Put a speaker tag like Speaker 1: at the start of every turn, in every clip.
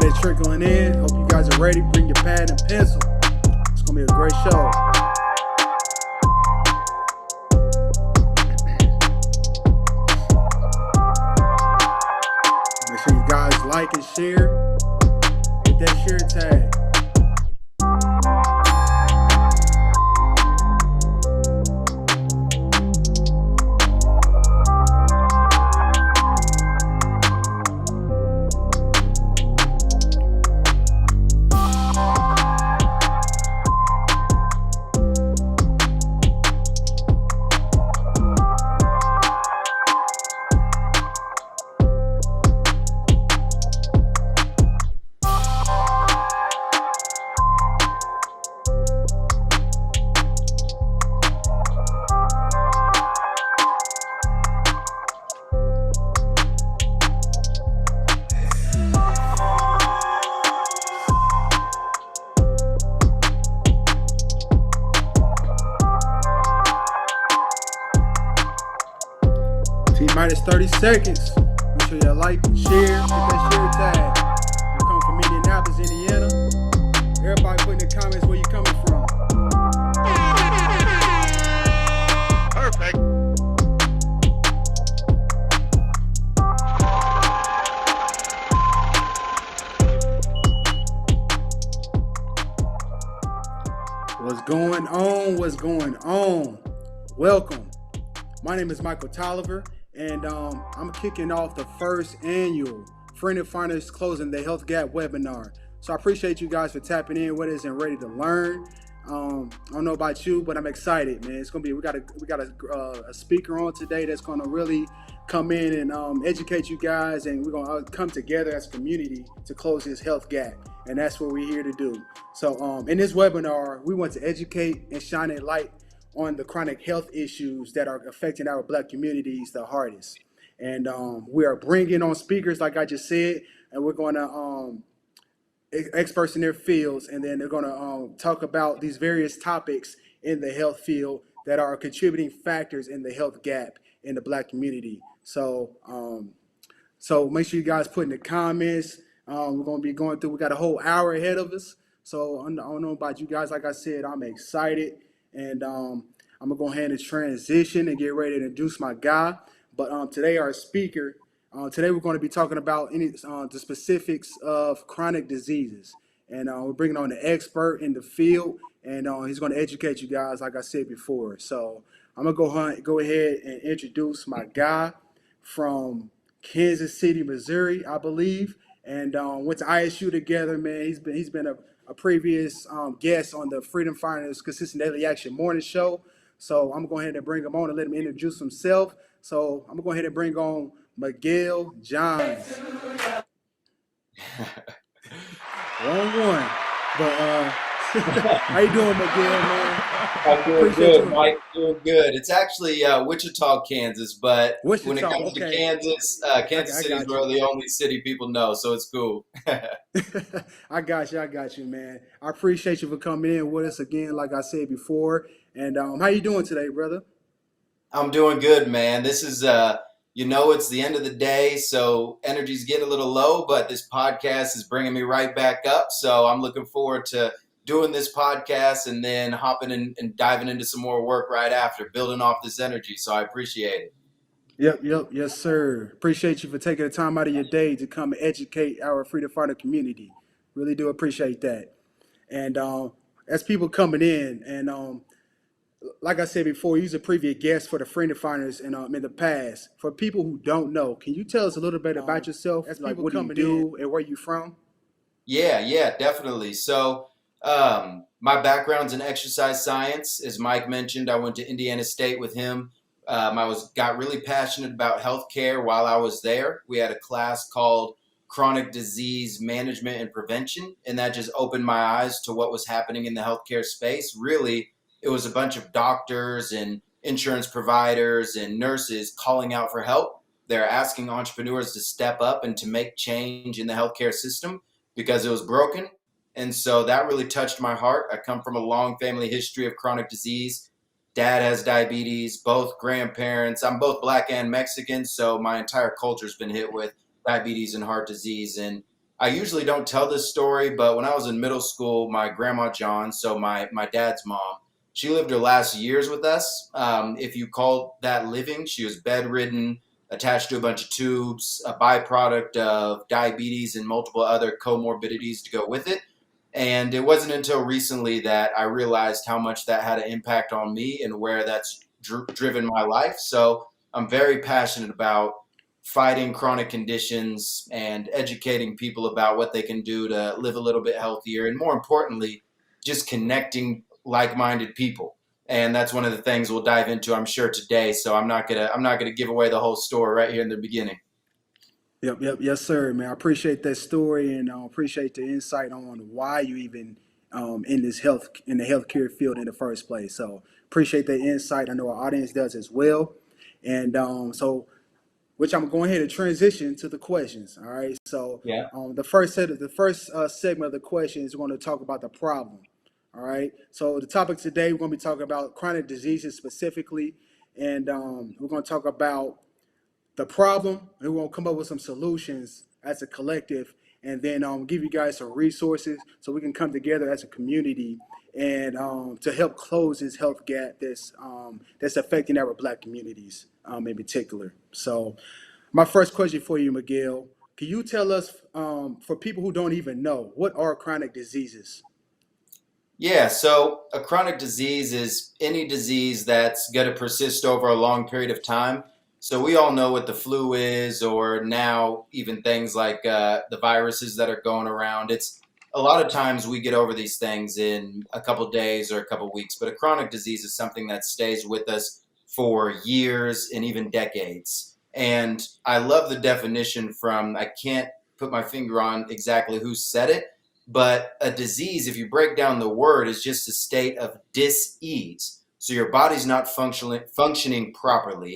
Speaker 1: everybody trickling in. Hope you guys are ready. Bring your pad and pencil. It's going to be a great show. Make sure you guys like and share. Hit that share tag. Minus 30 seconds. Make sure you like, share, hit that share tag. You come from Indianapolis, Indiana. Everybody put in the comments where you coming from.
Speaker 2: Perfect.
Speaker 1: What's going on? What's going on? Welcome. My name is Michael Tolliver. And I'm kicking off the first annual Freedom Finders Closing the Health Gap webinar. So I appreciate you guys for tapping in with us and ready to learn. I don't know about you, but I'm excited, man. It's gonna be we got a speaker on today that's gonna really come in and educate you guys, and we're gonna come together as a community to close this health gap, and that's what we're here to do. So in this webinar, we want to educate and shine a light on the chronic health issues that are affecting our Black communities the hardest. And we are bringing on speakers, like I just said, and we're going to experts in their fields, and then they're going to talk about these various topics in the health field that are contributing factors in the health gap in the Black community. So make sure you guys put in the comments. We're going to be going through, we got a whole hour ahead of us. So I don't know about you guys. Like I said, I'm excited. And I'm gonna go ahead and transition and get ready to introduce my guy. But today our speaker, today we're going to be talking about the specifics of chronic diseases. And we're bringing on an expert in the field, and he's going to educate you guys, like I said before. So I'm gonna go ahead and introduce my guy from Kansas City, Missouri, I believe, and went to ISU together. Man, he's been a previous guest on the Freedom Finders Consistent Daily Action Morning Show. So I'm going to go ahead and bring him on and let him introduce himself. So I'm going to go ahead and bring on Miguel Johns. Wrong one. But how you doing, Miguel, man?
Speaker 3: I'm doing good, Mike. Doing good. It's actually Wichita, Kansas, but
Speaker 1: Wichita,
Speaker 3: when it comes to Kansas, Kansas City is really the only city people know, so it's cool.
Speaker 1: I got you, man. I appreciate you for coming in with us again, like I said before. And how you doing today, brother?
Speaker 3: I'm doing good, man. This is, it's the end of the day, so energy's getting a little low, but this podcast is bringing me right back up. So I'm looking forward to doing this podcast and then hopping in and diving into some more work right after, building off this energy. So I appreciate it.
Speaker 1: Yep. Yes, sir. Appreciate you for taking the time out of your day to come and educate our Freedom Fighter community. Really do appreciate that. And as people coming in, and like I said before, you was a previous guest for the Freedom Finders in the past. For people who don't know, can you tell us a little bit about yourself? Like what do you do and where you from?
Speaker 3: Yeah, definitely. So my background's in exercise science. As Mike mentioned, I went to Indiana State with him. Got really passionate about healthcare while I was there. We had a class called Chronic Disease Management and Prevention, and that just opened my eyes to what was happening in the healthcare space. Really, it was a bunch of doctors and insurance providers and nurses calling out for help. They're asking entrepreneurs to step up and to make change in the healthcare system because it was broken. And so that really touched my heart. I come from a long family history of chronic disease. Dad has diabetes, both grandparents. I'm both Black and Mexican, so my entire culture's been hit with diabetes and heart disease. And I usually don't tell this story, but when I was in middle school, my grandma John, so my dad's mom, she lived her last years with us. If you call that living, she was bedridden, attached to a bunch of tubes, a byproduct of diabetes and multiple other comorbidities to go with it. And it wasn't until recently that I realized how much that had an impact on me and where that's driven my life. So I'm very passionate about fighting chronic conditions and educating people about what they can do to live a little bit healthier. And more importantly, just connecting like-minded people. And that's one of the things we'll dive into, I'm sure, today. So I'm not gonna give away the whole story right here in the beginning.
Speaker 1: Yep, yes, sir, man. I appreciate that story and appreciate the insight on why you even in this health in the healthcare field in the first place. So appreciate that insight. I know our audience does as well, and which I'm going ahead and transition to the questions. All right. So
Speaker 3: Yeah.
Speaker 1: the first segment of the question is going to talk about the problem. All right. So the topic today we're going to be talking about chronic diseases specifically, and we're going to talk about the problem, and we're gonna come up with some solutions as a collective, and then give you guys some resources so we can come together as a community and to help close this health gap that's affecting our Black communities in particular. So, my first question for you, Miguel, can you tell us, for people who don't even know, what are chronic diseases?
Speaker 3: Yeah, so a chronic disease is any disease that's going to persist over a long period of time. So we all know what the flu is, or now even things like the viruses that are going around. It's a lot of times we get over these things in a couple days or a couple weeks, but a chronic disease is something that stays with us for years and even decades. And I love the definition from, I can't put my finger on exactly who said it, but a disease, if you break down the word, is just a state of dis-ease. So your body's not functioning properly.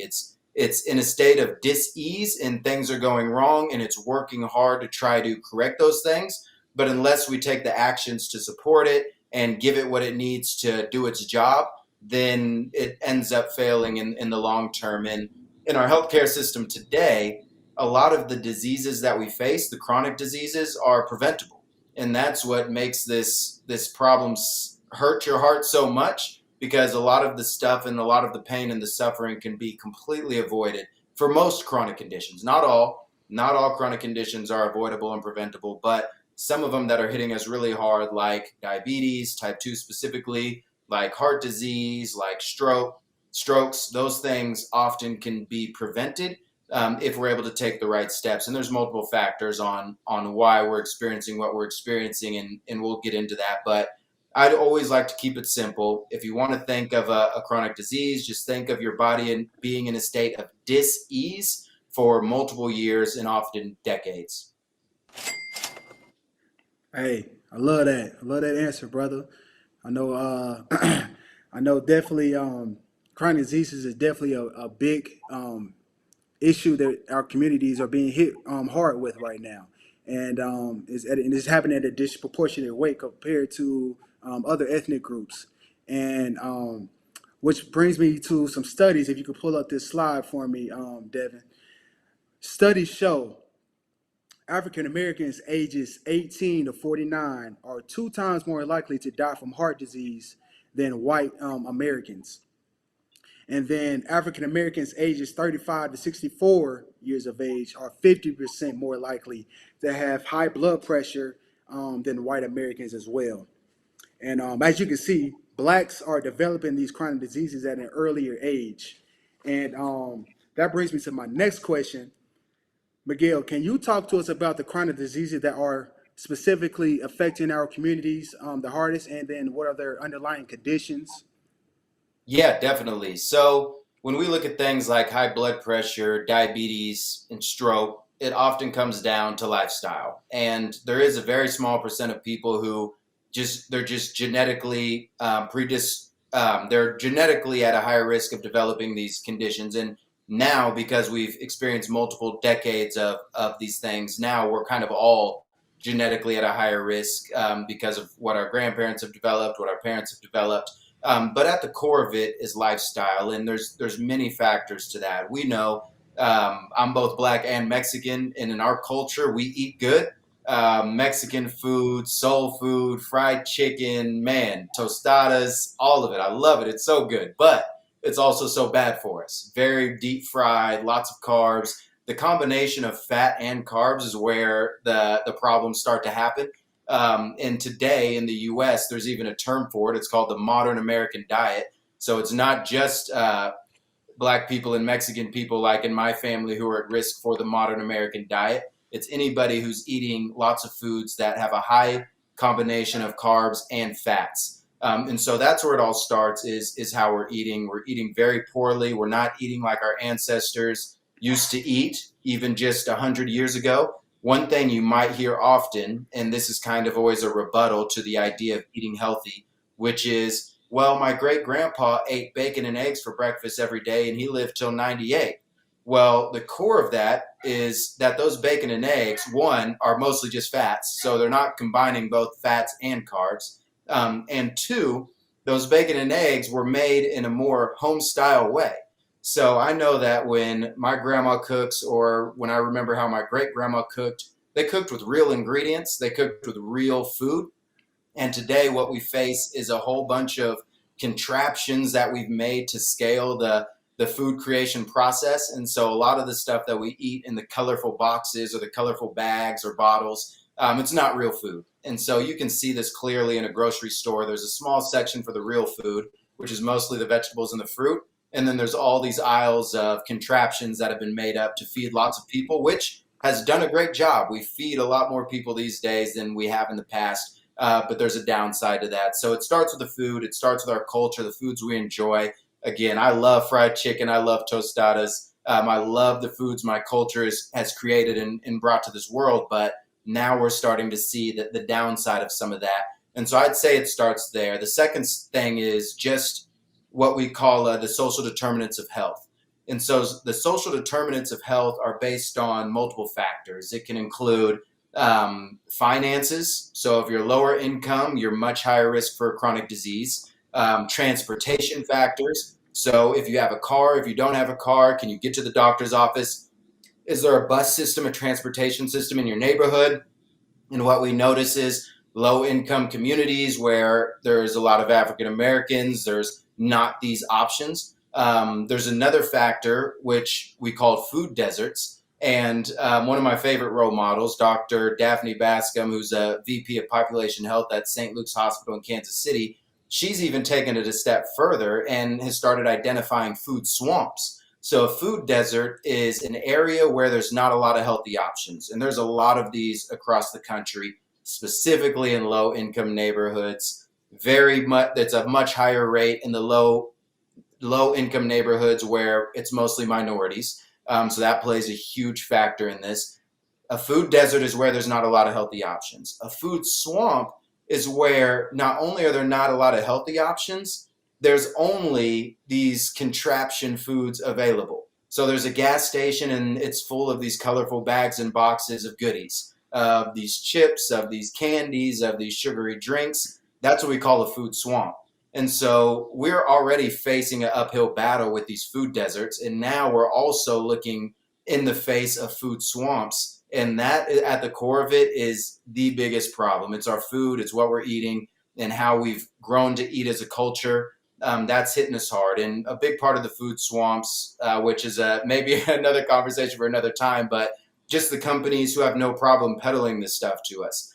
Speaker 3: It's in a state of dis-ease and things are going wrong and it's working hard to try to correct those things. But unless we take the actions to support it and give it what it needs to do its job, then it ends up failing in the long term. And in our healthcare system today, a lot of the diseases that we face, the chronic diseases, are preventable, and that's what makes this problem hurt your heart so much, because a lot of the stuff and a lot of the pain and the suffering can be completely avoided for most chronic conditions. Not all chronic conditions are avoidable and preventable, but some of them that are hitting us really hard, like diabetes type 2 specifically, like heart disease, like strokes, those things often can be prevented if we're able to take the right steps. And there's multiple factors on why we're experiencing what we're experiencing, and we'll get into that. But I'd always like to keep it simple. If you want to think of a chronic disease, just think of your body and being in a state of dis-ease for multiple years and often decades.
Speaker 1: Hey, I love that. I love that answer, brother. I know. I know definitely. Chronic diseases is definitely a big issue that our communities are being hit hard with right now, and and it's happening at a disproportionate rate compared to other ethnic groups, and which brings me to some studies. If you could pull up this slide for me, Devin. Studies show African Americans ages 18 to 49 are two times more likely to die from heart disease than white Americans. And then African Americans ages 35 to 64 years of age are 50% more likely to have high blood pressure than white Americans as well. And as you can see, blacks are developing these chronic diseases at an earlier age. And that brings me to my next question. Miguel, can you talk to us about the chronic diseases that are specifically affecting our communities the hardest, and then what are their underlying conditions?
Speaker 3: Yeah, definitely. So when we look at things like high blood pressure, diabetes, and stroke, it often comes down to lifestyle. And there is a very small percent of people who they're just genetically they're genetically at a higher risk of developing these conditions. And now, because we've experienced multiple decades of these things, now we're kind of all genetically at a higher risk because of what our grandparents have developed, what our parents have developed. But at the core of it is lifestyle, and there's many factors to that. We know I'm both black and Mexican, and in our culture, we eat good. Mexican food, soul food, fried chicken, man, tostadas, all of it. I love it. It's so good, but it's also so bad for us. Very deep fried, lots of carbs. The combination of fat and carbs is where the problems start to happen. And today in the US, there's even a term for it. It's called the modern American diet. So it's not just Black people and Mexican people, like in my family, who are at risk for the modern American diet. It's anybody who's eating lots of foods that have a high combination of carbs and fats. And so that's where it all starts is how we're eating. We're eating very poorly. We're not eating like our ancestors used to eat, even just 100 years ago. One thing you might hear often, and this is kind of always a rebuttal to the idea of eating healthy, which is, well, my great grandpa ate bacon and eggs for breakfast every day and he lived till 98. Well, the core of that is that those bacon and eggs, one, are mostly just fats. So they're not combining both fats and carbs. And two, those bacon and eggs were made in a more home style way. So I know that when my grandma cooks, or when I remember how my great grandma cooked, they cooked with real ingredients, they cooked with real food. And today, what we face is a whole bunch of contraptions that we've made to scale the food creation process. And so, a lot of the stuff that we eat in the colorful boxes or the colorful bags or bottles, it's not real food. And so, you can see this clearly in a grocery store. There's a small section for the real food, which is mostly the vegetables and the fruit. And then there's all these aisles of contraptions that have been made up to feed lots of people, which has done a great job. We feed a lot more people these days than we have in the past. But there's a downside to that. So it starts with the food. It starts with our culture, the foods we enjoy. Again, I love fried chicken. I love tostadas. I love the foods my culture has created and brought to this world. But now we're starting to see the downside of some of that. And so I'd say it starts there. The second thing is just what we call the social determinants of health. And so the social determinants of health are based on multiple factors. It can include finances. So if you're lower income, you're much higher risk for chronic disease. Transportation factors. So if you have a car, if you don't have a car, can you get to the doctor's office? Is there a bus system, a transportation system in your neighborhood? And what we notice is low income communities where there's a lot of African Americans, there's not these options. There's another factor, which we call food deserts. And one of my favorite role models, Dr. Daphne Bascom, who's a VP of Population Health at St. Luke's Hospital in Kansas City, she's even taken it a step further and has started identifying food swamps. So a food desert is an area where there's not a lot of healthy options. And there's a lot of these across the country, specifically in low income neighborhoods. Very much, it's a much higher rate in the low income neighborhoods where it's mostly minorities. So that plays a huge factor in this. A food desert is where there's not a lot of healthy options. A food swamp is where not only are there not a lot of healthy options, there's only these contraption foods available. So there's a gas station and it's full of these colorful bags and boxes of goodies, of these chips, of these candies, of these sugary drinks. That's what we call a food swamp. And so we're already facing an uphill battle with these food deserts. And now we're also looking in the face of food swamps. And that at the core of it is the biggest problem. It's our food, it's what we're eating, and how we've grown to eat as a culture. That's hitting us hard. And a big part of the food swamps, which is maybe another conversation for another time, but just the companies who have no problem peddling this stuff to us.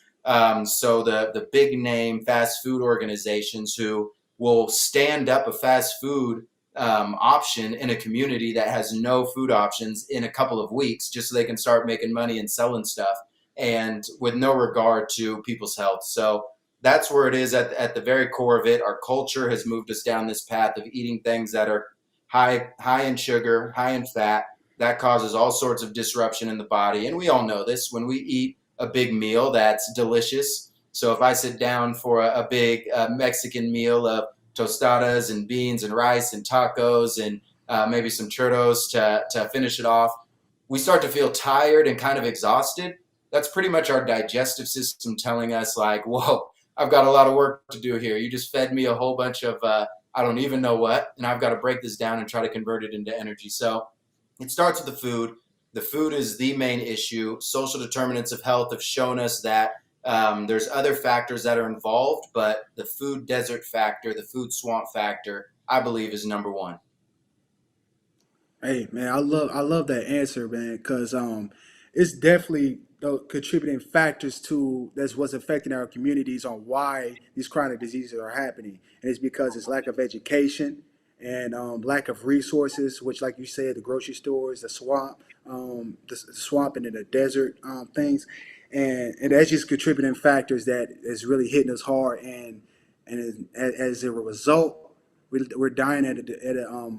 Speaker 3: So the big name fast food organizations who will stand up a fast food option in a community that has no food options in a couple of weeks, just so they can start making money and selling stuff, and with no regard to people's health. So that's where it is at the very core of it. Our culture has moved us down this path of eating things that are high in sugar, high in fat. That causes all sorts of disruption in the body. And we all know this when we eat a big meal that's delicious. So if I sit down for a big Mexican meal of tostadas and beans and rice and tacos and maybe some churros to finish it off, we start to feel tired and kind of exhausted. That's pretty much our digestive system telling us like, whoa, I've got a lot of work to do here. You just fed me a whole bunch of, I don't even know what, and I've got to break this down and try to convert it into energy. So it starts with the food. The food is the main issue. Social determinants of health have shown us that there's other factors that are involved, but the food desert factor, the food swamp factor, I believe is number one.
Speaker 1: Hey man, I love that answer, man, because it's definitely the contributing factors to that's what's affecting our communities on why these chronic diseases are happening, and it's because it's lack of education and lack of resources, which, like you said, the grocery stores, the swamp and then the desert things, and that's just contributing factors that is really hitting us hard, as a result we're dying at a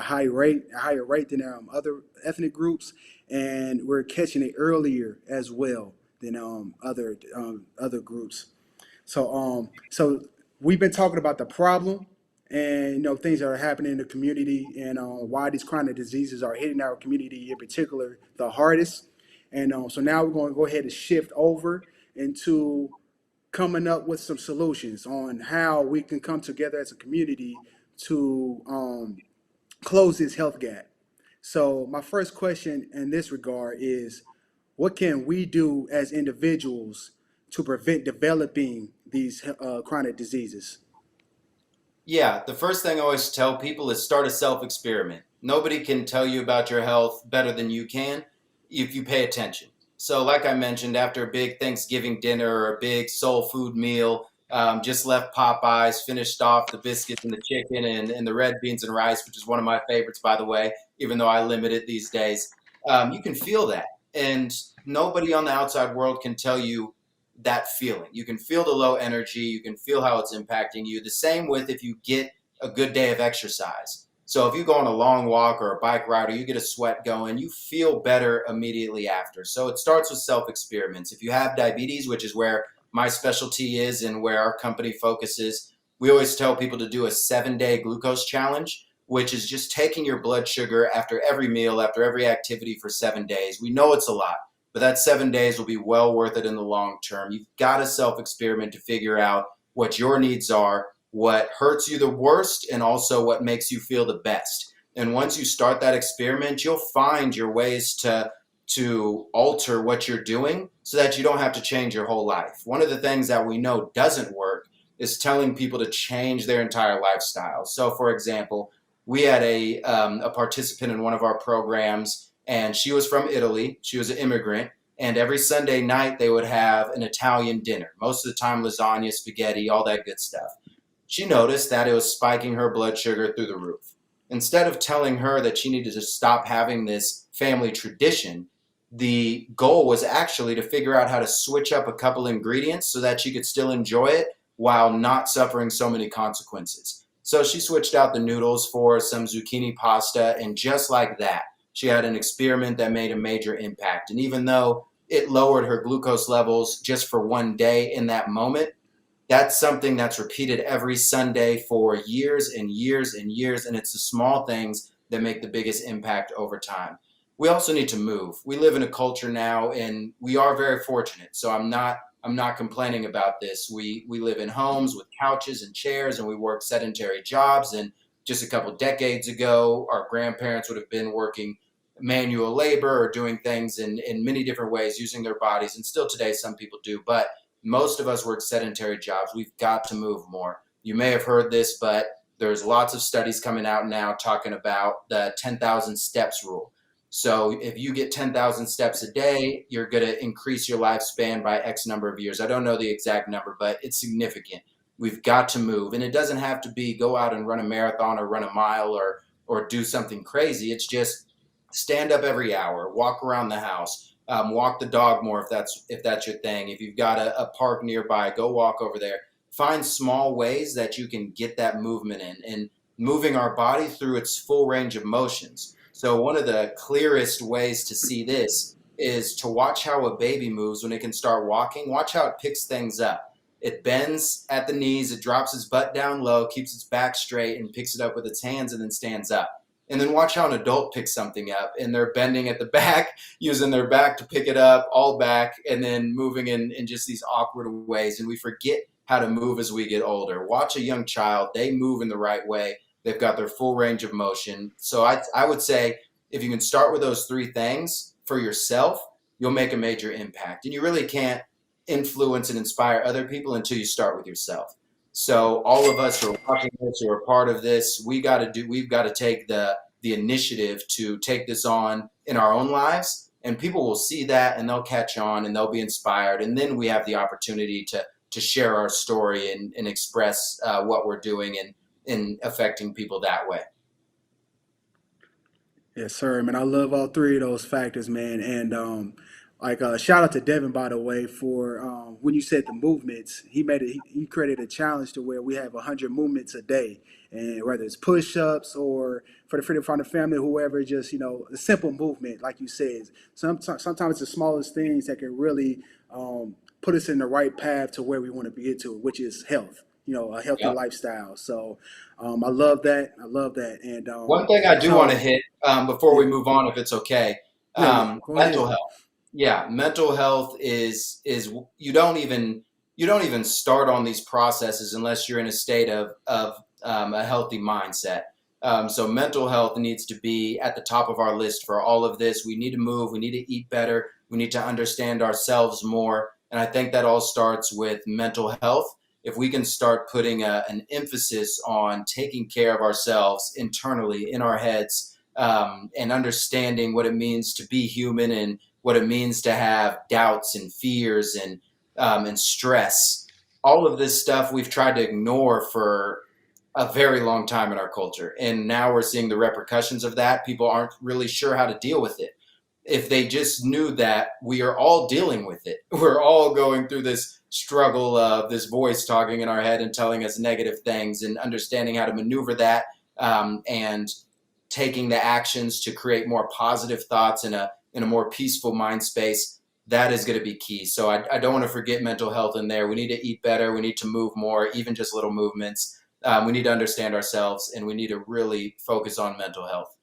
Speaker 1: higher rate than other ethnic groups, and we're catching it earlier as well than other groups. So we've been talking about the problem and things that are happening in the community and why these chronic diseases are hitting our community in particular the hardest. And so now we're going to go ahead and shift over into coming up with some solutions on how we can come together as a community to close this health gap. So, my first question in this regard is what can we do as individuals to prevent developing these chronic diseases?
Speaker 3: Yeah, the first thing I always tell people is start a self experiment. Nobody can tell you about your health better than you can if you pay attention. So, like I mentioned, after a big Thanksgiving dinner or a big soul food meal, just left Popeyes, finished off the biscuits and the chicken and the red beans and rice, which is one of my favorites, by the way, even though I limit it these days. You can feel that. And nobody on the outside world can tell you that feeling. You can feel the low energy. You can feel how it's impacting you. The same with if you get a good day of exercise. So if you go on a long walk or a bike ride or you get a sweat going, you feel better immediately after. So it starts with self experiments. If you have diabetes, which is where my specialty is and where our company focuses, we always tell people to do a 7-day glucose challenge, which is just taking your blood sugar after every meal, after every activity for 7 days. We know it's a lot, but that 7 days will be well worth it in the long term. You've got to self experiment to figure out what your needs are, what hurts you the worst, and also what makes you feel the best. And once you start that experiment, you'll find your ways to alter what you're doing so that you don't have to change your whole life. One of the things that we know doesn't work is telling people to change their entire lifestyle. So, for example, we had a participant in one of our programs, and she was from Italy. She was an immigrant, and every Sunday night they would have an Italian dinner. Most of the time, lasagna, spaghetti, all that good stuff. She noticed that it was spiking her blood sugar through the roof. Instead of telling her that she needed to stop having this family tradition, the goal was actually to figure out how to switch up a couple ingredients so that she could still enjoy it while not suffering so many consequences. So she switched out the noodles for some zucchini pasta, and just like that, she had an experiment that made a major impact. And even though it lowered her glucose levels just for one day in that moment, that's something that's repeated every Sunday for years and years and years. And it's the small things that make the biggest impact over time. We also need to move. We live in a culture now, and we are very fortunate. So I'm not complaining about this. We live in homes with couches and chairs, and we work sedentary jobs. And just a couple decades ago, our grandparents would have been working manual labor or doing things in many different ways, using their bodies. And still today, some people do. But most of us work sedentary jobs. We've got to move more. You may have heard this, but there's lots of studies coming out now talking about the 10,000 steps rule. So if you get 10,000 steps a day, you're going to increase your lifespan by X number of years. I don't know the exact number, but it's significant. We've got to move. And it doesn't have to be go out and run a marathon or run a mile or do something crazy. It's just stand up every hour, walk around the house, walk the dog more if that's your thing. If you've got a park nearby, go walk over there. Find small ways that you can get that movement in and moving our body through its full range of motions. So one of the clearest ways to see this is to watch how a baby moves when it can start walking. Watch how it picks things up. It bends at the knees, it drops its butt down low, keeps its back straight, and picks it up with its hands and then stands up. And then watch how an adult picks something up, and they're bending at the back, using their back to pick it up, all back, and then moving in just these awkward ways. And we forget how to move as we get older. Watch a young child, they move in the right way. They've got their full range of motion. So I would say if you can start with those three things, for yourself, you'll make a major impact. And you really can't influence and inspire other people until you start with yourself. So all of us who are watching this or are part of this, we've got to take the initiative to take this on in our own lives, and people will see that and they'll catch on and they'll be inspired. And then we have the opportunity to share our story and express what we're doing and in affecting people that way.
Speaker 1: Yes, sir, man. I love all three of those factors, man. And shout out to Devin, by the way, for when you said the movements. He made it. He created a challenge to where we have 100 movements a day, and whether it's push-ups or for the Freedom Finder family, whoever, just a simple movement, like you said. Sometimes it's the smallest things that can really put us in the right path to where we want to get to, which is health. A healthy
Speaker 3: Yep.
Speaker 1: lifestyle. So I love that. I love that. And
Speaker 3: One thing I do want to
Speaker 1: so
Speaker 3: hit before we
Speaker 1: yeah,
Speaker 3: move on, if it's okay,
Speaker 1: yeah. Go
Speaker 3: mental
Speaker 1: ahead.
Speaker 3: health. Yeah, mental health is you don't even start on these processes unless you're in a state of a healthy mindset. So mental health needs to be at the top of our list for all of this. We need to move. We need to eat better. We need to understand ourselves more. And I think that all starts with mental health. If we can start putting an emphasis on taking care of ourselves internally in our heads, and understanding what it means to be human and what it means to have doubts and fears and stress. All of this stuff we've tried to ignore for a very long time in our culture, and now we're seeing the repercussions of that. People aren't really sure how to deal with it. If they just knew that we are all dealing with it, we're all going through this struggle of this voice talking in our head and telling us negative things, and understanding how to maneuver that, and taking the actions to create more positive thoughts in a more peaceful mind space, that is going to be key. So I don't want to forget mental health in there. We need to eat better. We need to move more, even just little movements. We need to understand ourselves, and we need to really focus on mental health.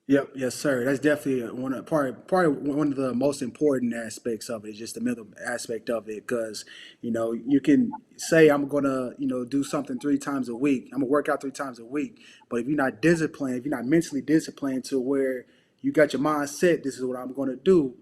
Speaker 1: Yep, yes, sir. That's definitely probably one of the most important aspects of it is just the mental aspect of it. Because you can say I'm gonna do something 3 times a week. I'm gonna work out 3 times a week. But if you're not disciplined, if you're not mentally disciplined to where you got your mind set, this is what I'm gonna do,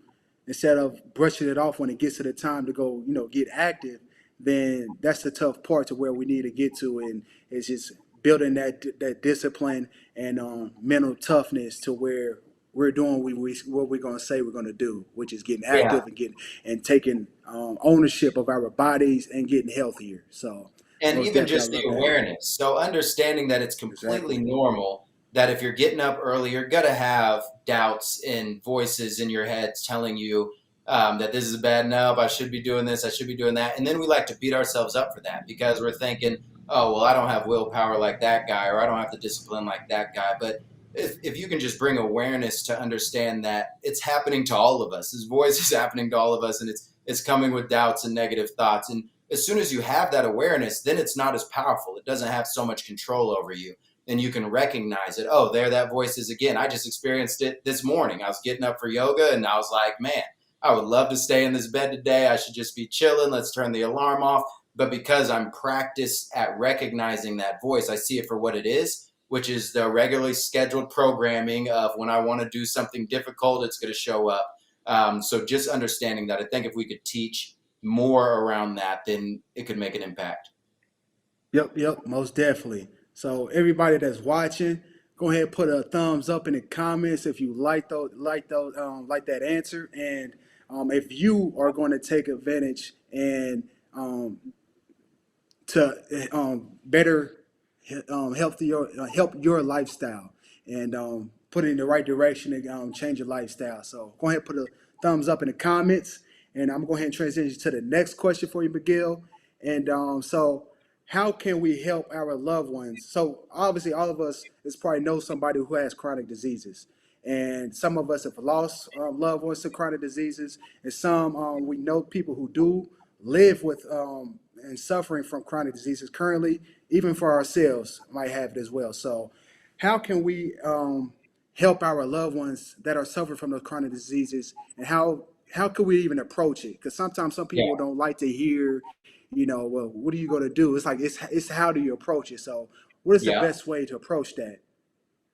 Speaker 1: instead of brushing it off when it gets to the time to go, get active, then that's the tough part to where we need to get to, and it's just building that discipline and mental toughness to where we're doing what we're going to say we're going to do, which is getting
Speaker 3: Yeah.
Speaker 1: active and getting and taking ownership of our bodies and getting healthier. So
Speaker 3: And
Speaker 1: most
Speaker 3: even
Speaker 1: definitely,
Speaker 3: just
Speaker 1: I
Speaker 3: the
Speaker 1: love that.
Speaker 3: awareness. So understanding that it's completely
Speaker 1: Exactly.
Speaker 3: normal that if you're getting up early, you're going to have doubts and voices in your head telling you that this is bad enough. I should be doing this. I should be doing that. And then we like to beat ourselves up for that because we're thinking, oh, well, I don't have willpower like that guy, or I don't have the discipline like that guy. But if you can just bring awareness to understand that it's happening to all of us, his voice is happening to all of us, and it's coming with doubts and negative thoughts. And as soon as you have that awareness, then it's not as powerful. It doesn't have so much control over you. And you can recognize it. Oh, there that voice is again. I just experienced it this morning. I was getting up for yoga and I was like, man, I would love to stay in this bed today. I should just be chilling. Let's turn the alarm off. But because I'm practiced at recognizing that voice, I see it for what it is, which is the regularly scheduled programming of when I want to do something difficult, it's going to show up. So just understanding that, I think if we could teach more around that, then it could make an impact.
Speaker 1: Yep, most definitely. So everybody that's watching, go ahead and put a thumbs up in the comments if you like that answer, and if you are going to take advantage and um, to better help your lifestyle and put it in the right direction and change your lifestyle. So go ahead and put a thumbs up in the comments, and I'm going to go ahead and transition to the next question for you, Miguel. And how can we help our loved ones? So obviously, all of us is probably know somebody who has chronic diseases, and some of us have lost loved ones to chronic diseases, and some we know people who do live with and suffering from chronic diseases currently, even for ourselves, might have it as well. So, how can we help our loved ones that are suffering from those chronic diseases, and how can we even approach it? Because sometimes some
Speaker 3: Yeah.
Speaker 1: people don't like to hear, well, what are you going to do? It's like it's how do you approach it? So, what is the
Speaker 3: Yeah.
Speaker 1: best way to approach that?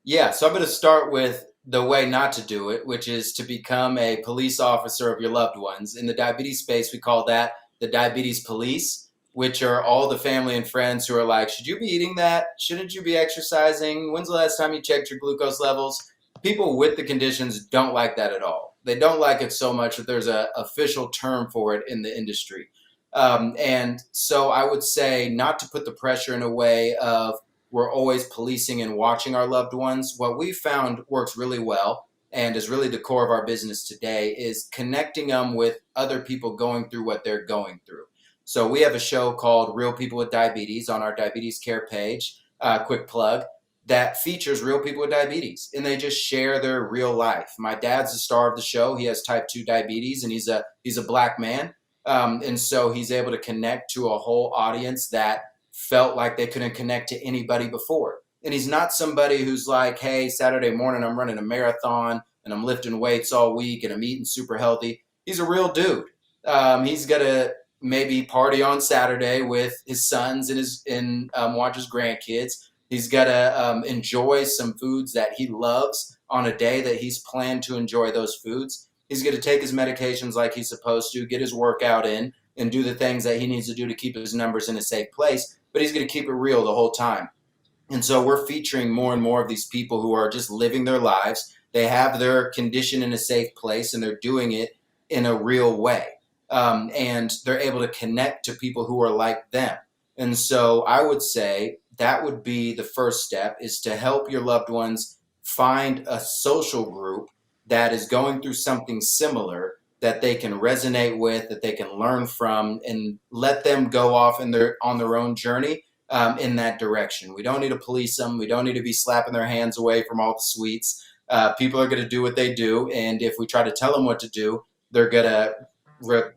Speaker 3: Yeah, so I'm going to start with the way not to do it, which is to become a police officer of your loved ones. In the diabetes space, we call that the diabetes police, which are all the family and friends who are like, should you be eating that? Shouldn't you be exercising? When's the last time you checked your glucose levels? People with the conditions don't like that at all. They don't like it so much that there's an official term for it in the industry. And so I would say not to put the pressure in a way of, we're always policing and watching our loved ones. What we found works really well and is really the core of our business today is connecting them with other people going through what they're going through. So we have a show called Real People with Diabetes on our diabetes care page, quick plug, that features real people with diabetes, and they just share their real life. My dad's the star of the show. He has type 2 diabetes, and he's a black man. And so he's able to connect to a whole audience that felt like they couldn't connect to anybody before. And he's not somebody who's like, hey, Saturday morning I'm running a marathon and I'm lifting weights all week and I'm eating super healthy. He's a real dude. He's got to maybe party on Saturday with his sons and watch his grandkids. He's got to enjoy some foods that he loves on a day that he's planned to enjoy those foods. He's going to take his medications like he's supposed to, get his workout in, and do the things that he needs to do to keep his numbers in a safe place. But he's going to keep it real the whole time. And so we're featuring more and more of these people who are just living their lives. They have their condition in a safe place and they're doing it in a real way. And they're able to connect to people who are like them. And so I would say that would be the first step, is to help your loved ones find a social group that is going through something similar that they can resonate with, that they can learn from, and let them go off on their own journey in that direction. We don't need to police them. We don't need to be slapping their hands away from all the sweets. People are going to do what they do, and if we try to tell them what to do, they're going to.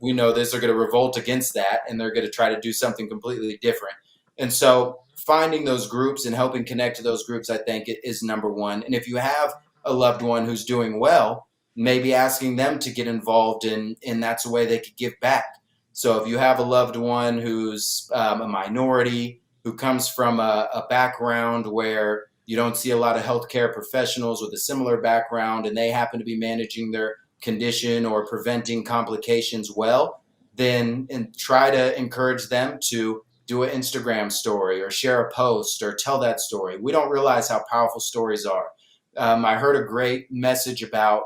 Speaker 3: We know this. They're going to revolt against that, and they're going to try to do something completely different. And so, finding those groups and helping connect to those groups, I think, is number one. And if you have a loved one who's doing well, maybe asking them to get involved in that's a way they could give back. So if you have a loved one who's a minority, who comes from a background where you don't see a lot of healthcare professionals with a similar background, and they happen to be managing their condition or preventing complications well, then and try to encourage them to do an Instagram story or share a post or tell that story. We don't realize how powerful stories are. I heard a great message about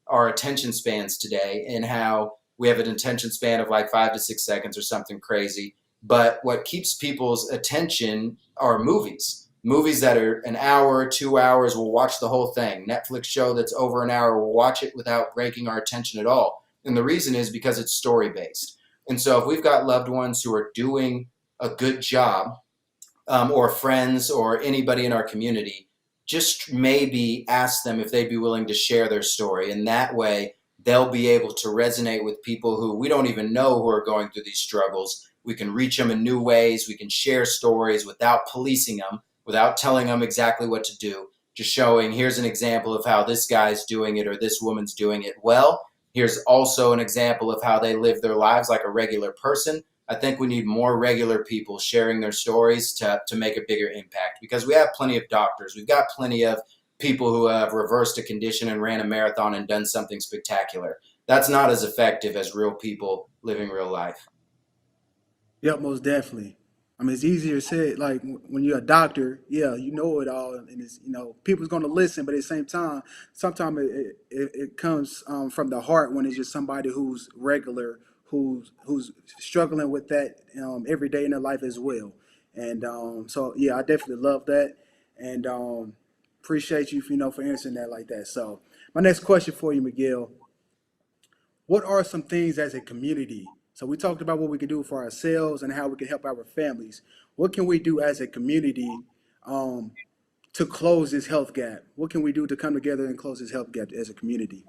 Speaker 3: our attention spans today and how we have an attention span of like 5 to 6 seconds or something crazy. But what keeps people's attention are movies that are an hour, 2 hours. We'll watch the whole thing. Netflix show that's over an hour, we'll watch it without breaking our attention at all. And the reason is because it's story based. And so if we've got loved ones who are doing a good job, or friends or anybody in our community, just maybe ask them if they'd be willing to share their story. And that way they'll be able to resonate with people who we don't even know who are going through these struggles. We can reach them in new ways. We can share stories without policing them, without telling them exactly what to do, just showing, here's an example of how this guy's doing it or this woman's doing it well. Here's also an example of how they live their lives like a regular person. I think we need more regular people sharing their stories to make a bigger impact, because we have plenty of doctors. We've got plenty of people who have reversed a condition and ran a marathon and done something spectacular. That's not as effective as real people living real life.
Speaker 1: Yep, most definitely. I mean, it's easier said. Like when you're a doctor, yeah, you know it all, and it's people's going to listen, but at the same time, sometimes it comes from the heart when it's just somebody who's regular, who's struggling with that every day in their life as well. And so yeah, I definitely love that, and appreciate you, for answering that like that. So my next question for you, Miguel: what are some things as a community? So we talked about what we can do for ourselves and how we can help our families. What can we do as a community um, to close this health gap? What can we do to come together and close this health gap as a community?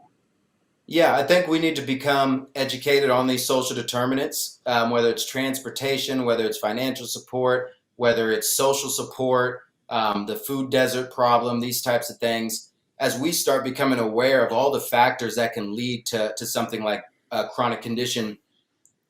Speaker 3: Yeah, I think we need to become educated on these social determinants, whether it's transportation, whether it's financial support, whether it's social support, the food desert problem, these types of things. As we start becoming aware of all the factors that can lead to something like a chronic condition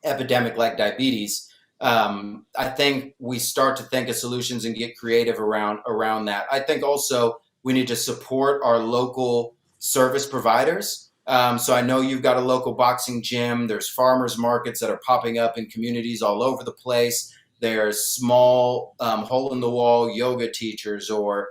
Speaker 3: epidemic like diabetes, I think we start to think of solutions and get creative around that. I think also We need to support our local service providers. So I know you've got a local boxing gym. There's farmers markets that are popping up in communities all over the place. There's small hole in the wall yoga teachers or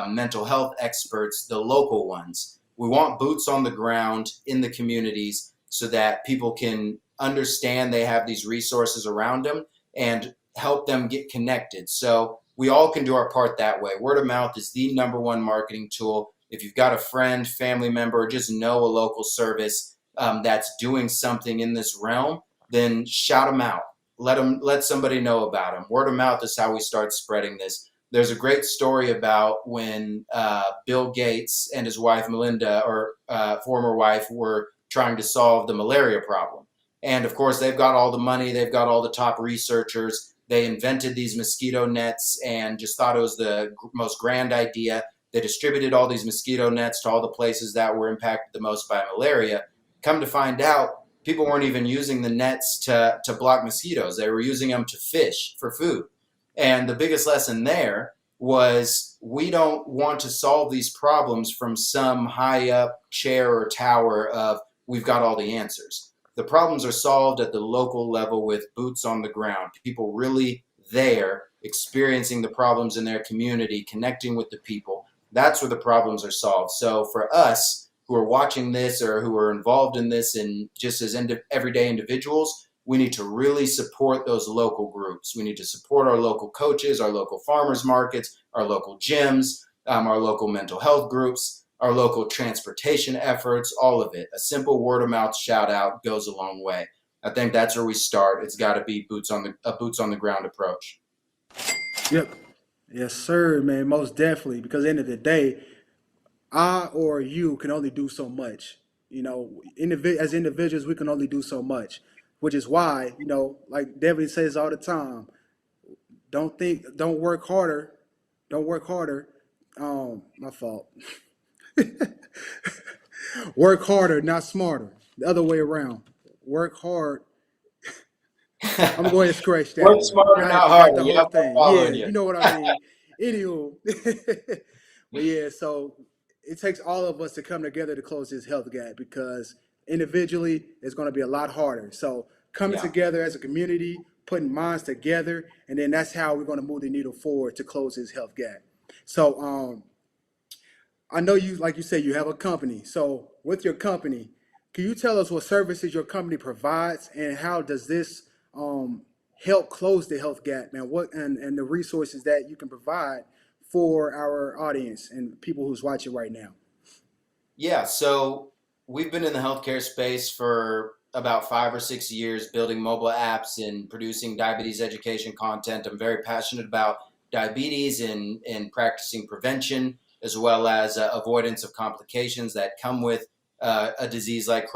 Speaker 3: mental health experts, the local ones. We want boots on the ground in the communities so that people can understand they have these resources around them and help them get connected. So we all can do our part that way. Word of mouth is the number one marketing tool. If you've got a friend, family member, or just know a local service that's doing something in this realm, then shout them out. Let somebody know about them. Word of mouth is how we start spreading this. There's a great story about when Bill Gates and his wife Melinda, or former wife, were trying to solve the malaria problem. And of course, they've got all the money, they've got all the top researchers. They invented these mosquito nets and just thought it was the most grand idea. They distributed all these mosquito nets to all the places that were impacted the most by malaria. Come to find out, people weren't even using the nets to block mosquitoes. They were using them to fish for food. And the biggest lesson there was we don't want to solve these problems from some high up chair or tower of we've got all the answers. The problems are solved at the local level with boots on the ground, people really there experiencing the problems in their community, connecting with the people. That's where the problems are solved. So for us who are watching this or who are involved in this and just as everyday individuals, we need to really support those local groups. We need to support our local coaches, our local farmers markets, our local gyms, our local mental health groups, our local transportation efforts, all of it. A simple word of mouth shout out goes a long way. I think that's where we start. It's got to be a boots on the ground approach.
Speaker 1: Yep. Yes, sir, man. Most definitely. Because at the end of the day, I or you can only do so much. As individuals, we can only do so much, which is why, like Devin says all the time, don't work harder, don't work harder. My fault. Work harder, not smarter. The other way around. Work hard. I'm going to go ahead and scratch that
Speaker 3: Work
Speaker 1: one.
Speaker 3: smarter, not
Speaker 1: Got
Speaker 3: harder.
Speaker 1: the whole
Speaker 3: Yep, I'm
Speaker 1: thing. Yeah,
Speaker 3: following you.
Speaker 1: you know what I mean. Anywho, but yeah, so it takes all of us to come together to close this health gap because individually it's going to be a lot harder. So coming
Speaker 3: Yeah.
Speaker 1: together as a community, putting minds together, and then that's how we're going to move the needle forward to close this health gap. So I know you, like you said, you have a company. So with your company, can you tell us what services your company provides and how does this um, help close the health gap, man? And the resources that you can provide for our audience and people who's watching right now?
Speaker 3: Yeah, so we've been in the healthcare space for about 5 or 6 years, building mobile apps and producing diabetes education content. I'm very passionate about diabetes and practicing prevention, as well as avoidance of complications that come with a disease like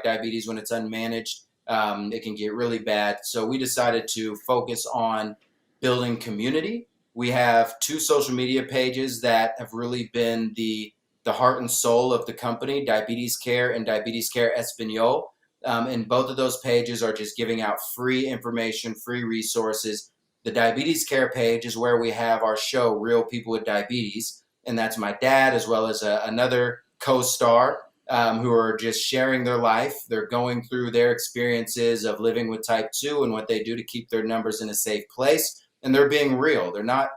Speaker 3: diabetes when it's unmanaged. It can get really bad. So we decided to focus on building community. We have 2 social media pages that have really been the heart and soul of the company, Diabetes Care and Diabetes Care Espanol. And both of those pages are just giving out free information, free resources. The Diabetes Care page is where we have our show, Real People with Diabetes. And that's my dad, as well as another co-star who are just sharing their life. They're going through their experiences of living with type 2 and what they do to keep their numbers in a safe place. And they're being real. They're not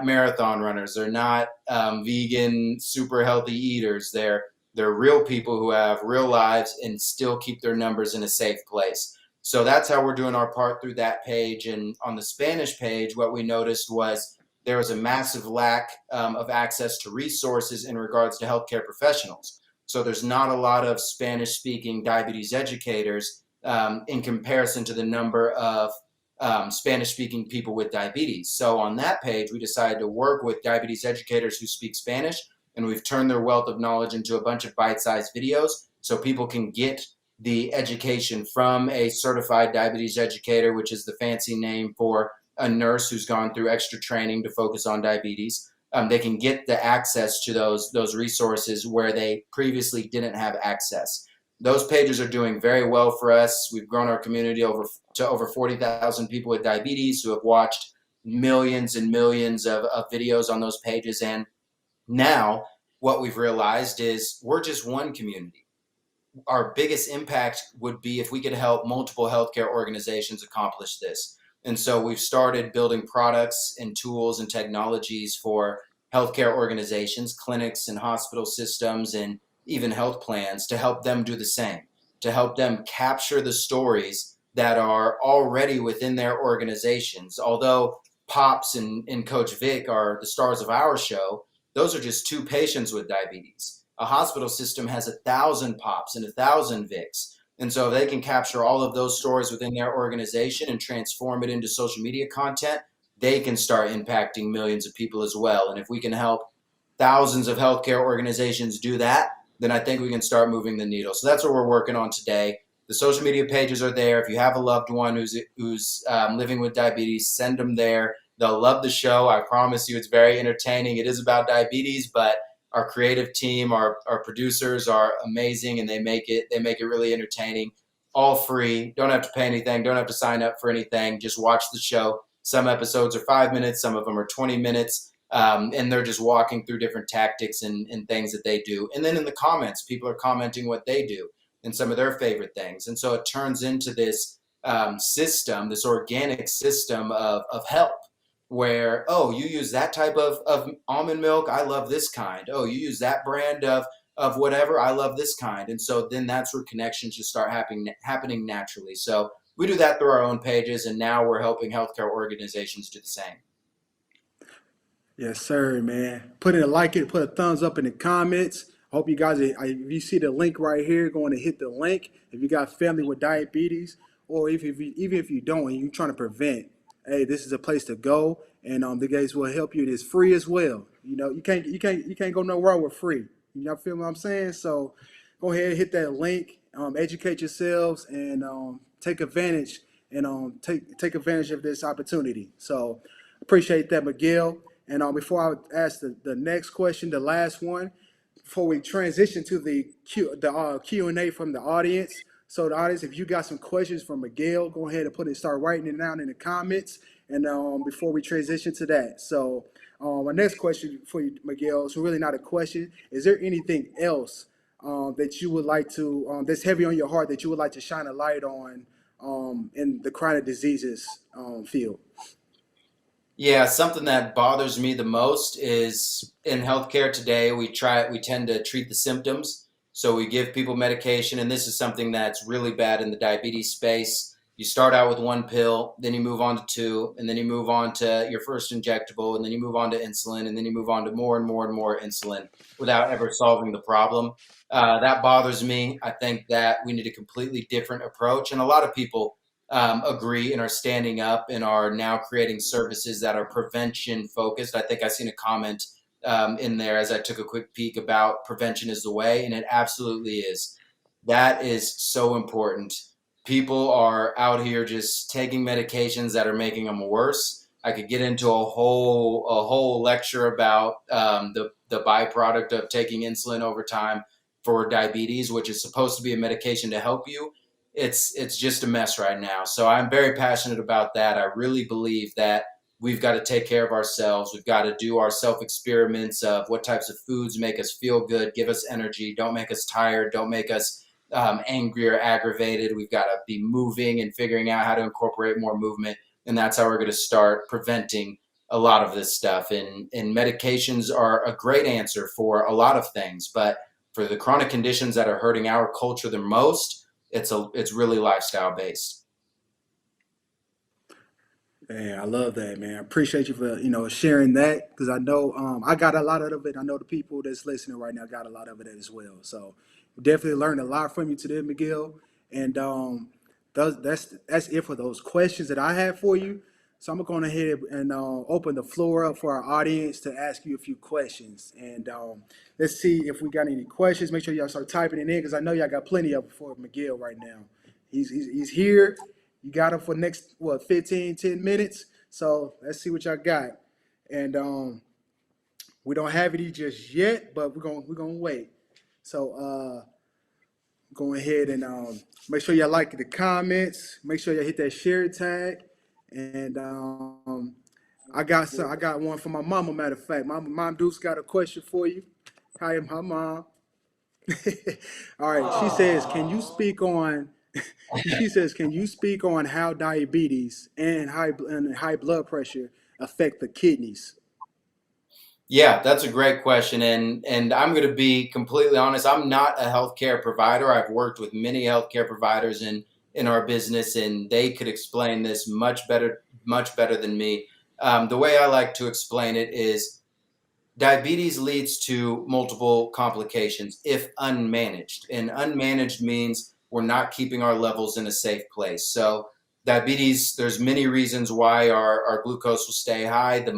Speaker 3: marathon runners. They're not vegan, super healthy eaters. They're real people who have real lives and still keep their numbers in a safe place. So that's how we're doing our part through that page. And on the Spanish page, what we noticed was there was a massive lack of access to resources in regards to healthcare professionals. So there's not a lot of Spanish-speaking diabetes educators in comparison to the number of Spanish-speaking people with diabetes. So on that page, we decided to work with diabetes educators who speak Spanish, and we've turned their wealth of knowledge into a bunch of bite-sized videos so people can get the education from a certified diabetes educator, which is the fancy name for a nurse who's gone through extra training to focus on diabetes. They can get the access to those resources where they previously didn't have access. Those pages are doing very well for us. We've grown our community to over 40,000 people with diabetes who have watched millions and millions of videos on those pages. And now what we've realized is we're just one community. Our biggest impact would be if we could help multiple healthcare organizations accomplish this. And so we've started building products and tools and technologies for healthcare organizations, clinics and hospital systems, and even health plans to help them do the same, to help them capture the stories that are already within their organizations. Although Pops and Coach Vic are the stars of our show, those are just two patients with diabetes. A hospital system has 1,000 Pops and 1,000 Vics. And so if they can capture all of those stories within their organization and transform it into social media content, they can start impacting millions of people as well. And if we can help thousands of healthcare organizations do that, then I think we can start moving the needle. So that's what we're working on today. The social media pages are there. If you have a loved one who's living with diabetes, send them there. They'll love the show. I promise you, it's very entertaining. It is about diabetes, but our creative team, our producers are amazing, and they make it really entertaining. All free. Don't have to pay anything. Don't have to sign up for anything. Just watch the show. Some episodes are 5 minutes. Some of them are 20 minutes. And they're just walking through different tactics and things that they do. And then in the comments, people are commenting what they do and some of their favorite things. And so it turns into this system, this organic system of help, where, oh, you use that type of almond milk, I love this kind. Oh, you use that brand of whatever, I love this kind. And so then that's where connections just start happening naturally. So we do that through our own pages, and now we're helping healthcare organizations do the same.
Speaker 1: Yes, sir, man. Put in a like it, put a thumbs up in the comments. I hope you guys, if you see the link right here, going to hit the link. If you got family with diabetes, or even if you don't, and you're trying to prevent, hey, this is a place to go, and the guys will help you. It is free as well. You know, you can't go nowhere with free. You know, feel what I'm saying? So, go ahead, hit that link, educate yourselves, and take advantage take advantage of this opportunity. So, appreciate that, Miguel. And before I ask the next question, the last one, before we transition to the Q&A from the audience. So the audience, if you got some questions for Miguel, go ahead and start writing it down in the comments. And before we transition to that, so my next question for you, Miguel, is really not a question. Is there anything else that you would like to that's heavy on your heart that you would like to shine a light on in the chronic diseases field?
Speaker 3: Yeah, something that bothers me the most is in healthcare today, we tend to treat the symptoms. So we give people medication, and this is something that's really bad in the diabetes space. You start out with one pill, then you move on to two, and then you move on to your first injectable, and then you move on to insulin, and then you move on to more and more and more insulin without ever solving the problem. That bothers me. I think that we need a completely different approach, and a lot of people agree and are standing up and are now creating services that are prevention focused. I think I seen a comment in there as I took a quick peek about prevention is the way, and it absolutely is. That is so important. People are out here just taking medications that are making them worse. I could get into a whole lecture about the byproduct of taking insulin over time for diabetes, which is supposed to be a medication to help you. It's just a mess right now. So I'm very passionate about that. I really believe that we've got to take care of ourselves. We've got to do our self experiments of what types of foods make us feel good, give us energy, don't make us tired, don't make us angry or aggravated. We've got to be moving and figuring out how to incorporate more movement. And that's how we're going to start preventing a lot of this stuff. And medications are a great answer for a lot of things. But for the chronic conditions that are hurting our culture the most, it's really lifestyle based.
Speaker 1: Man, I love that, man. I appreciate you for sharing that, because I know I got a lot of it. I know the people that's listening right now got a lot of it as well. So definitely learned a lot from you today, Miguel. And that's it for those questions that I have for you. So I'm going to go ahead and open the floor up for our audience to ask you a few questions. And let's see if we got any questions. Make sure y'all start typing it in, because I know y'all got plenty of it for Miguel right now. He's here. You got him for next 15, 10 minutes. So let's see what y'all got. And we don't have it just yet, but we're gonna wait. So go ahead and make sure y'all like the comments. Make sure y'all hit that share tag. And I got one for my mama. Matter of fact, my mom Deuce got a question for you. Hi, my mom. All right. She says, "Can you speak on?" She says, "Can you speak on how diabetes and high blood pressure affect the kidneys?"
Speaker 3: Yeah, that's a great question, and I'm going to be completely honest. I'm not a healthcare provider. I've worked with many healthcare providers in our business, and they could explain this much better than me. The way I like to explain it is diabetes leads to multiple complications if unmanaged. And unmanaged means we're not keeping our levels in a safe place. So diabetes, there's many reasons why our glucose will stay high. The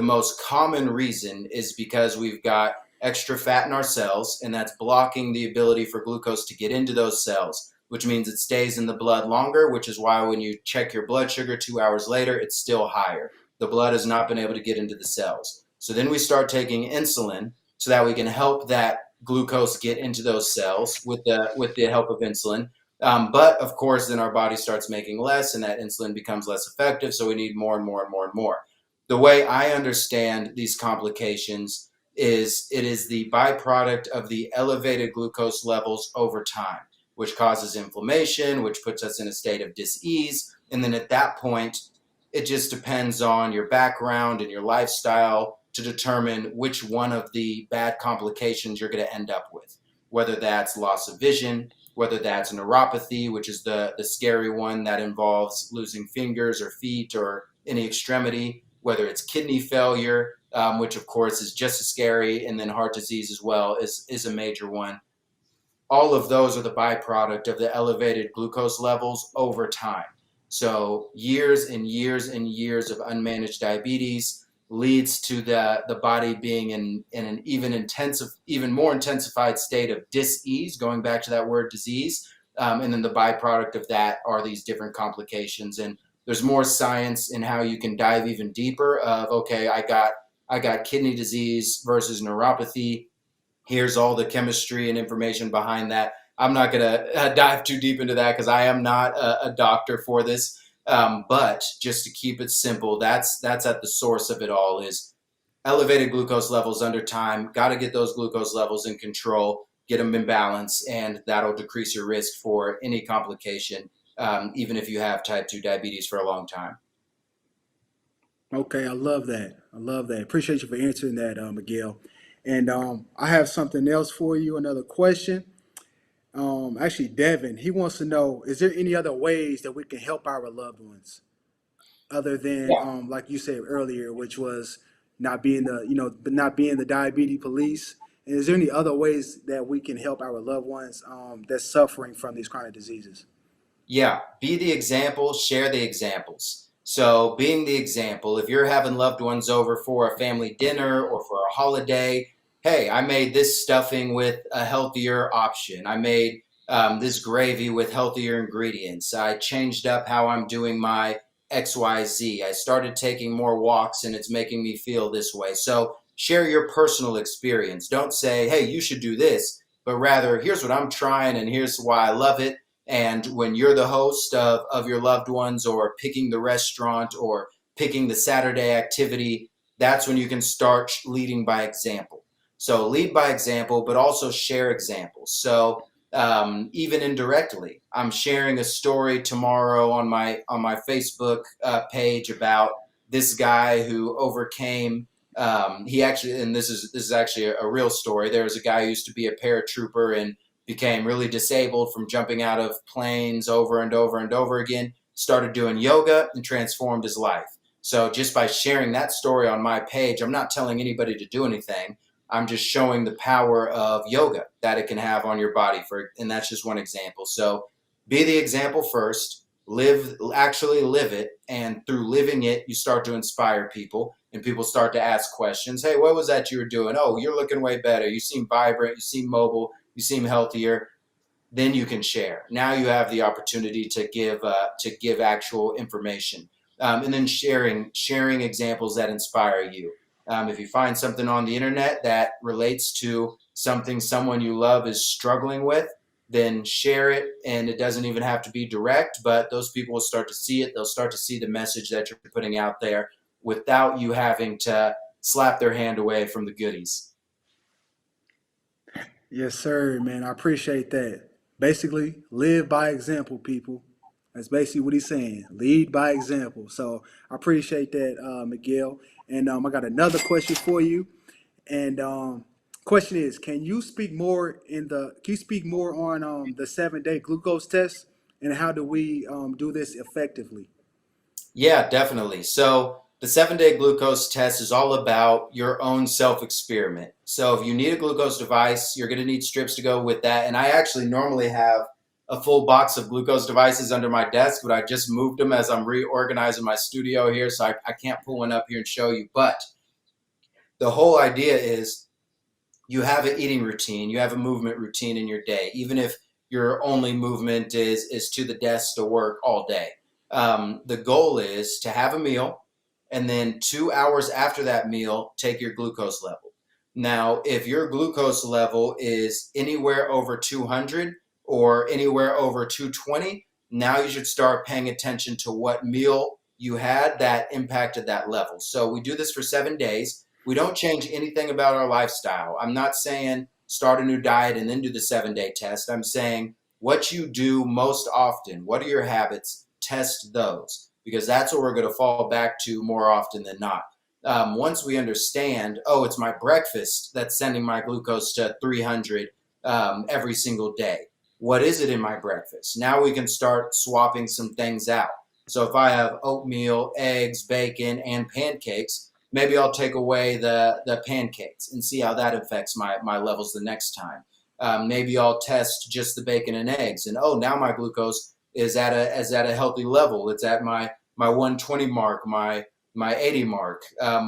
Speaker 3: most common reason is because we've got extra fat in our cells, and that's blocking the ability for glucose to get into those cells, which means it stays in the blood longer, which is why when you check your blood sugar 2 hours later, it's still higher. The blood has not been able to get into the cells. So then we start taking insulin so that we can help that glucose get into those cells with the help of insulin. But of course, then our body starts making less, and that insulin becomes less effective. So we need more and more and more and more. The way I understand these complications is it is the byproduct of the elevated glucose levels over time, which causes inflammation, which puts us in a state of dis-ease. And then at that point, it just depends on your background and your lifestyle to determine which one of the bad complications you're going to end up with, whether that's loss of vision, whether that's neuropathy, which is the scary one that involves losing fingers or feet or any extremity, whether it's kidney failure, which of course is just as scary, and then heart disease as well is a major one. All of those are the byproduct of the elevated glucose levels over time. So years and years and years of unmanaged diabetes leads to the body being in an even more intensified state of dis-ease, going back to that word disease. And then the byproduct of that are these different complications. And there's more science in how you can dive even deeper of, okay, I got kidney disease versus neuropathy. Here's all the chemistry and information behind that. I'm not going to dive too deep into that because I am not a doctor for this. But just to keep it simple, that's at the source of it all is elevated glucose levels under time. Got to get those glucose levels in control, get them in balance, and that'll decrease your risk for any complication, even if you have type 2 diabetes for a long time.
Speaker 1: Okay, I love that. I love that. Appreciate you for answering that, Miguel. And I have something else for you. Another question. Actually, Devin, he wants to know: is there any other ways that we can help our loved ones other than,
Speaker 3: Yeah.
Speaker 1: like you said earlier, which was not being not being the diabetes police? And is there any other ways that we can help our loved ones that's suffering from these chronic diseases?
Speaker 3: Yeah, be the example, share the examples. So, being the example, if you're having loved ones over for a family dinner or for a holiday, hey, I made this stuffing with a healthier option. I made this gravy with healthier ingredients. I changed up how I'm doing my XYZ. I started taking more walks and it's making me feel this way. So, share your personal experience. Don't say, hey, you should do this, but rather, here's what I'm trying and here's why I love it. And when you're the host of your loved ones or picking the restaurant or picking the Saturday activity, that's when you can start leading by example. So lead by example, but also share examples. So even indirectly, I'm sharing a story tomorrow on my Facebook page about this guy who overcame. He actually, and this is actually a real story. There was a guy who used to be a paratrooper and became really disabled from jumping out of planes over and over and over again, started doing yoga and transformed his life. So just by sharing that story on my page, I'm not telling anybody to do anything. I'm just showing the power of yoga that it can have on your body and that's just one example. So be the example first, actually live it, and through living it, you start to inspire people and people start to ask questions. Hey, what was that you were doing? Oh, you're looking way better. You seem vibrant, you seem mobile, you seem healthier. Then you can share. Now you have the opportunity to give actual information, and then sharing examples that inspire you. If you find something on the internet that relates to something someone you love is struggling with, then share it. And it doesn't even have to be direct, but those people will start to see it. They'll start to see the message that you're putting out there. without you having to slap their hand away from the goodies.
Speaker 1: Yes, sir, man. I appreciate that. Basically, live by example, people. That's basically what he's saying. Lead by example. So I appreciate that, Miguel. And I got another question for you. And question is, can you speak more on the 7 day glucose test and how do we do this effectively?
Speaker 3: Yeah, definitely. So the 7 day glucose test is all about your own self experiment. So if you need a glucose device, you're going to need strips to go with that. And I actually normally have a full box of glucose devices under my desk, but I just moved them as I'm reorganizing my studio here. So I can't pull one up here and show you. But the whole idea is you have an eating routine, you have a movement routine in your day, even if your only movement is to the desk to work all day. The goal is to have a meal, and then 2 hours after that meal, take your glucose level. Now, if your glucose level is anywhere over 200 or anywhere over 220, now you should start paying attention to what meal you had that impacted that level. So we do this for 7 days. We don't change anything about our lifestyle. I'm not saying start a new diet and then do the 7 day test. I'm saying what you do most often, what are your habits, test those, because that's what we're going to fall back to more often than not. Once we understand, oh, it's my breakfast that's sending my glucose to 300 every single day. What is it in my breakfast? Now we can start swapping some things out. So if I have oatmeal, eggs, bacon, and pancakes, maybe I'll take away the pancakes and see how that affects my levels the next time. Maybe I'll test just the bacon and eggs, and oh, now my glucose is at a healthy level. It's at my 120 mark, my 80 mark,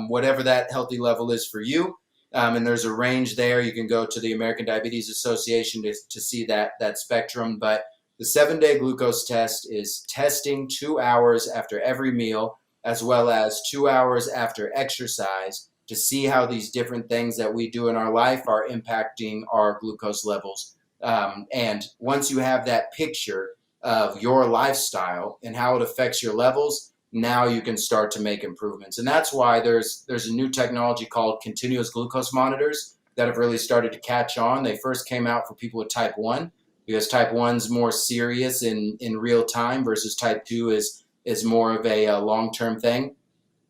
Speaker 3: whatever that healthy level is for you. And there's a range there. You can go to the American Diabetes Association to see that spectrum. But the 7 day glucose test is testing 2 hours after every meal, as well as 2 hours after exercise, to see how these different things that we do in our life are impacting our glucose levels. And once you have that picture of your lifestyle and how it affects your levels, now you can start to make improvements. And that's why there's a new technology called continuous glucose monitors that have really started to catch on. They first came out for people with type 1 because type 1's more serious in real time versus type 2 is more of a long-term thing.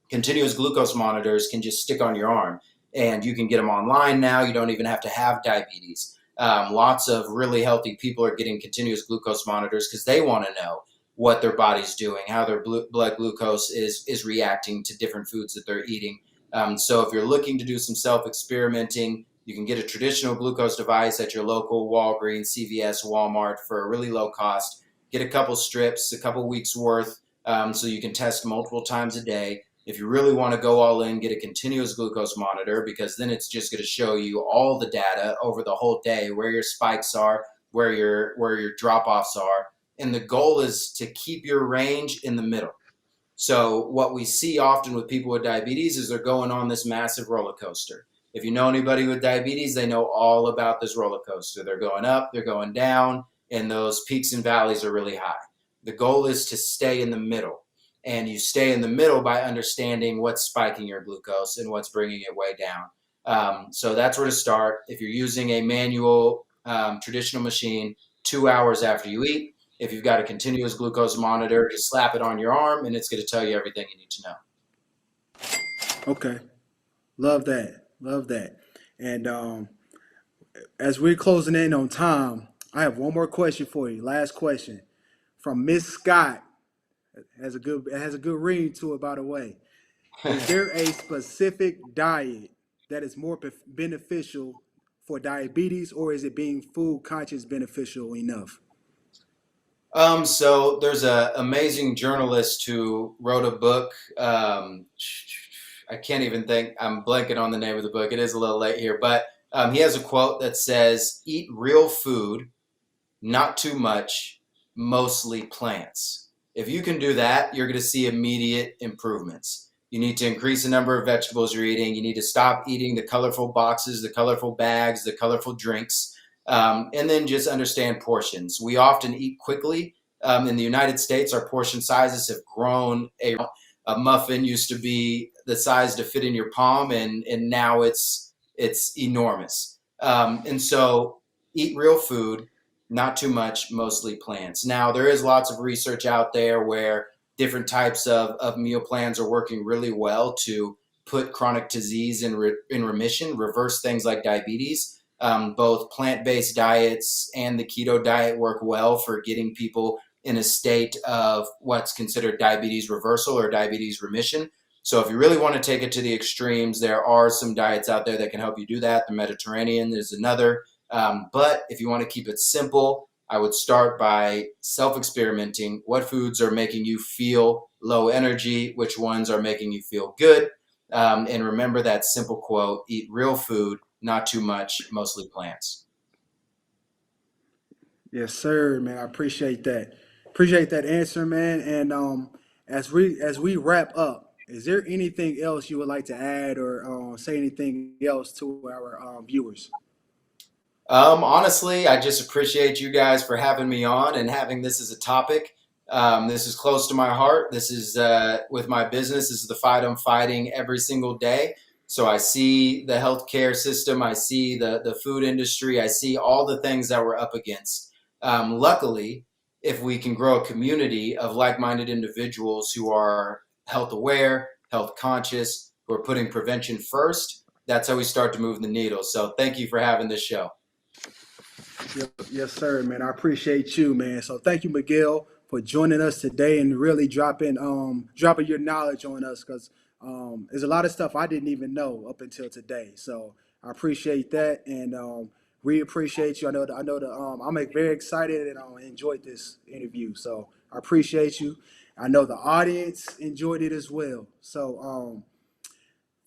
Speaker 3: Continuous glucose monitors can just stick on your arm, and you can get them online now. You don't even have to have diabetes. Lots of really healthy people are getting continuous glucose monitors because they want to know what their body's doing, how their blood glucose is reacting to different foods that they're eating. So if you're looking to do some self-experimenting, you can get a traditional glucose device at your local Walgreens, CVS, Walmart for a really low cost. Get a couple strips, a couple weeks worth, so you can test multiple times a day. If you really want to go all in, get a continuous glucose monitor, because then it's just going to show you all the data over the whole day, where your spikes are, where your drop-offs are. And the goal is to keep your range in the middle. So what we see often with people with diabetes is they're going on this massive roller coaster. If you know anybody with diabetes, they know all about this roller coaster. They're going up, they're going down, and those peaks and valleys are really high. The goal is to stay in the middle. And you stay in the middle by understanding what's spiking your glucose and what's bringing it way down. So that's where to start. If you're using a manual traditional machine, 2 hours after you eat. If you've got a continuous glucose monitor, just slap it on your arm and it's going to tell you everything you need to know.
Speaker 1: Okay, love that, love that. And as we're closing in on time, I have one more question for you. Last question from Miss Scott. It has a good ring to it, by the way. Is there a specific diet that is more beneficial for diabetes, or is it being food conscious beneficial enough?
Speaker 3: So there's an amazing journalist who wrote a book. I can't even think, I'm blanking on the name of the book. It is a little late here, but he has a quote that says, "Eat real food, not too much, mostly plants." If you can do that, you're going to see immediate improvements. You need to increase the number of vegetables you're eating. You need to stop eating the colorful boxes, the colorful bags, the colorful drinks, and then just understand portions. We often eat quickly. In the United States, our portion sizes have grown. A muffin used to be the size to fit in your palm, and now it's enormous. And so eat real food, not too much, mostly plants. Now there is lots of research out there where different types of meal plans are working really well to put chronic disease in remission, reverse things like diabetes. Both plant-based diets and the keto diet work well for getting people in a state of what's considered diabetes reversal or diabetes remission. So if you really want to take it to the extremes, there are some diets out there that can help you do that. The Mediterranean is another. But if you want to keep it simple, I would start by self-experimenting. What foods are making you feel low energy? Which ones are making you feel good? And remember that simple quote, eat real food, not too much, mostly plants.
Speaker 1: Yes, sir, man. I appreciate that. Appreciate that answer, man. And as we wrap up, is there anything else you would like to add or say anything else to our viewers?
Speaker 3: Honestly, I just appreciate you guys for having me on and having this as a topic. This is close to my heart. This is with my business. This is the fight I'm fighting every single day. So I see the healthcare system. I see the food industry. I see all the things that we're up against. Luckily, if we can grow a community of like-minded individuals who are health aware, health conscious, who are putting prevention first, that's how we start to move the needle. So thank you for having this show.
Speaker 1: Yes, sir, man. I appreciate you, man. So thank you, Miguel, for joining us today and really dropping your knowledge on us because there's a lot of stuff I didn't even know up until today. So I appreciate that and we appreciate you. I'm very excited and I enjoyed this interview. So I appreciate you. I know the audience enjoyed it as well. So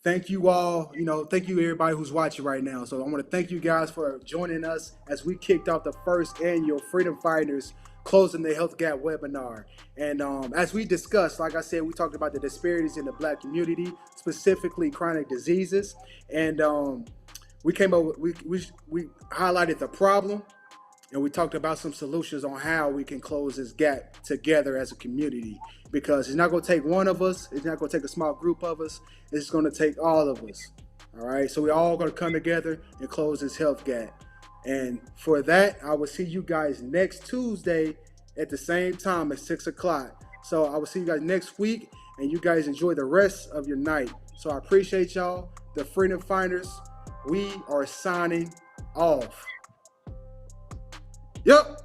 Speaker 1: thank you all. Thank you everybody who's watching right now. So I want to thank you guys for joining us as we kicked off the first annual Freedom Fighters Closing the Health Gap webinar. And as we discussed, like I said, we talked about the disparities in the Black community, specifically chronic diseases. And we came up with, we highlighted the problem and we talked about some solutions on how we can close this gap together as a community, because it's not going to take one of us, it's not going to take a small group of us, it's going to take all of us. All right, so we're all going to come together and close this health gap. And for that, I will see you guys next Tuesday at the same time at 6 o'clock. So I will see you guys next week, and you guys enjoy the rest of your night. So I appreciate y'all. The Freedom Finders, we are signing off. Yep.